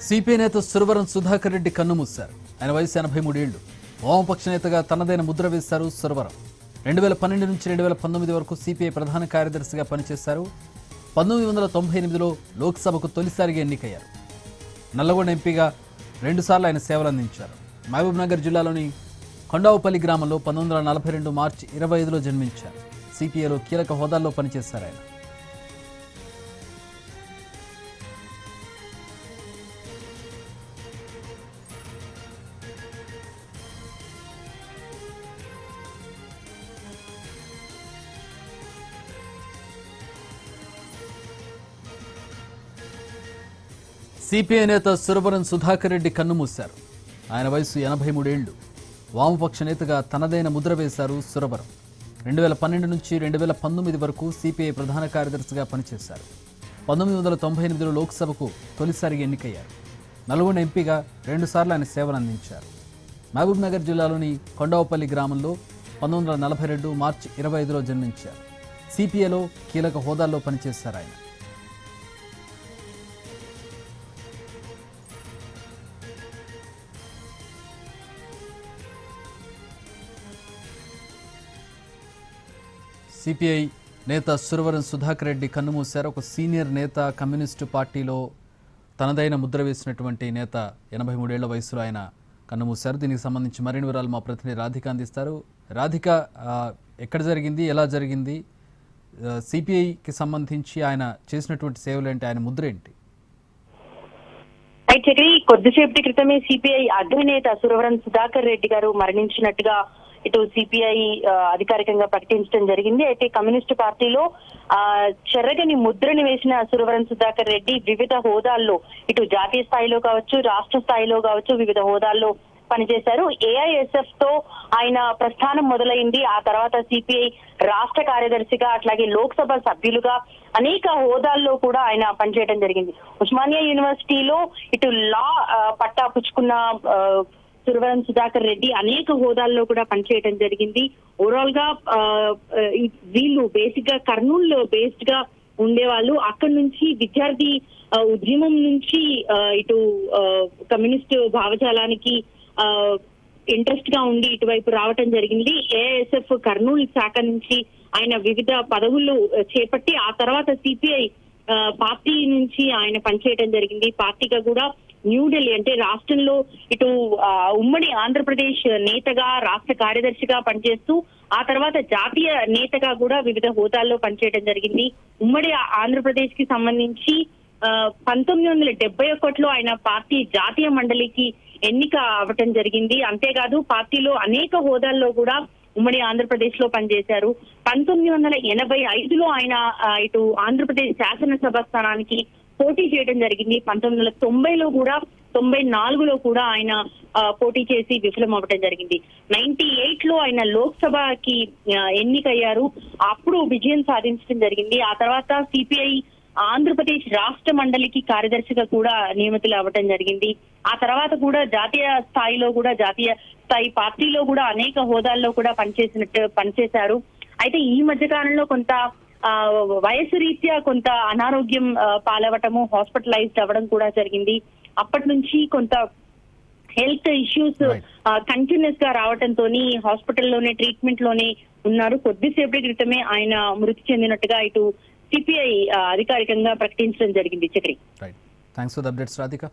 CPI నేత సురవరం సుధాకర్ రెడ్డి కన్నుమూశారు. ఆయన వయసు 83 ఏళ్లు. వామపక్ష నేతగా తనదైన ముద్ర వేశారు సురవరం. 2012 నుంచి 2019 వరకు సిపిఐ ప్రధాన కార్యదర్శిగా పనిచేశారు. 1998లో లోక్సభకు తొలిసారిగా ఎన్నికయ్యారు. నల్లగొండ ఎంపీగా 2 సార్లు ఆయన సేవలందించారు. మహబూబ్ నగర్ జిల్లాలోని కొండావుపల్లి గ్రామంలో 1942 మార్చి 25లో జన్మించారు. సిపిఐలో కీలక హోదాల్లో పనిచేశారు ఆయన. సిపిఐ నేత సురవరం సుధాకర్ రెడ్డి కన్నుమూశారు. ఆయన వయసు 83 ఏళ్లు. వామపక్ష నేతగా తనదైన ముద్ర వేశారు సురవరం. 2012 నుంచి 2019 వరకు సిపిఐ ప్రధాన కార్యదర్శిగా పనిచేశారు. 1998లో లోక్సభకు తొలిసారిగా ఎన్నికయ్యారు. నల్గొండ ఎంపీగా 2 సార్లు ఆయన సేవలందించారు. మహబూబ్ నగర్ జిల్లాలోని కొండావుపల్లి గ్రామంలో 1942 మార్చి 25లో జన్మించారు. సిపిఐలో కీలక హోదాల్లో పనిచేశారు ఆయన. సిపిఐ నేత సురవరం సుధాకర్ రెడ్డి కన్నుమూశారు. ఒక సీనియర్ నేత, కమ్యూనిస్టు పార్టీలో తనదైన ముద్ర వేసినటువంటి నేత. 83 ఏళ్ల వయసులో ఆయన కన్నుమూశారు. దీనికి సంబంధించి మరిన్ని వివరాలు మా ప్రతినిధి రాధిక అందిస్తారు. రాధిక, ఎక్కడ జరిగింది, ఎలా జరిగింది, సిపిఐకి సంబంధించి ఆయన చేసినటువంటి సేవలు ఏంటి, ఆయన ముద్ర ఏంటి? అయితే కొద్దిసేపటి క్రితమే సిపిఐ అగ్రనేత సురవరం సుధాకర్ రెడ్డి గారు మరణించినట్టుగా ఇటు సిపిఐ అధికారికంగా ప్రకటించడం జరిగింది. అయితే కమ్యూనిస్టు పార్టీలో చెరగని ముద్రని వేసిన సురవరం సుధాకర్ రెడ్డి వివిధ హోదాల్లో ఇటు జాతీయ స్థాయిలో కావచ్చు, రాష్ట్ర స్థాయిలో కావచ్చు, వివిధ హోదాల్లో పనిచేశారు. ఏఐఎస్ఎఫ్ తో ఆయన ప్రస్థానం మొదలైంది. ఆ తర్వాత సిపిఐ రాష్ట్ర కార్యదర్శిగా, అట్లాగే లోక్సభ సభ్యులుగా అనేక హోదాల్లో కూడా ఆయన పనిచేయడం జరిగింది. ఉస్మానియా యూనివర్సిటీలో ఇటు లా పట్టా పుచ్చుకున్న సురవరం సుధాకర్ రెడ్డి అనేక హోదాల్లో కూడా పనిచేయడం జరిగింది. ఓవరాల్ గా వీళ్ళు బేసిక్ గా కర్నూలు బేస్డ్ గా ఉండేవాళ్ళు. అక్కడి నుంచి విద్యార్థి ఉద్యమం నుంచి ఇటు కమ్యూనిస్టు భావజాలానికి ఇంట్రెస్ట్ గా ఉండి ఇటువైపు రావటం జరిగింది. ఏఐఎస్ఎఫ్ కర్నూలు శాఖ నుంచి ఆయన వివిధ పదవులు చేపట్టి ఆ తర్వాత సిపిఐ పార్టీ నుంచి ఆయన పనిచేయడం జరిగింది. పార్టీగా కూడా న్యూఢిల్లీ అంటే రాష్ట్రంలో ఇటు ఉమ్మడి ఆంధ్రప్రదేశ్ నేతగా, రాష్ట్ర కార్యదర్శిగా పనిచేస్తూ ఆ తర్వాత జాతీయ నేతగా కూడా వివిధ హోదాల్లో పనిచేయడం జరిగింది. ఉమ్మడి ఆంధ్రప్రదేశ్ కి సంబంధించి 1971లో ఆయన పార్టీ జాతీయ మండలికి ఎన్నిక అవ్వటం జరిగింది. అంతేకాదు పార్టీలో అనేక హోదాల్లో కూడా ఉమ్మడి ఆంధ్రప్రదేశ్ లో పనిచేశారు. 1985లో ఆయన ఇటు ఆంధ్రప్రదేశ్ శాసనసభ స్థానానికి పోటీ చేయడం జరిగింది. 1990లో కూడా 94లో కూడా ఆయన పోటీ చేసి విఫలం అవ్వడం జరిగింది. 98లో ఆయన లోక్సభకి ఎన్నికయ్యారు. అప్పుడు విజయం సాధించడం జరిగింది. ఆ తర్వాత సిపిఐ ఆంధ్రప్రదేశ్ రాష్ట్ర మండలికి కార్యదర్శిగా కూడా నియమితులు అవ్వటం జరిగింది. ఆ తర్వాత కూడా జాతీయ స్థాయిలో కూడా, జాతీయ స్థాయి పార్టీలో కూడా అనేక హోదాల్లో కూడా పనిచేశారు. అయితే ఈ మధ్య కాలంలో కొంత వయసు రీత్యా కొంత అనారోగ్యం పాలవటము, హాస్పిటలైజ్డ్ అవ్వడం కూడా జరిగింది. అప్పటి నుంచి కొంత హెల్త్ ఇష్యూస్ కంటిన్యూస్ గా రావడంతో హాస్పిటల్లోనే ట్రీట్మెంట్ లోనే ఉన్నారు. కొద్దిసేపటి క్రితమే ఆయన మృతి చెందినట్టుగా ఇటు సిపిఐ అధికారికంగా ప్రకటించడం జరిగింది. Chakri, thanks for the updates Radhika.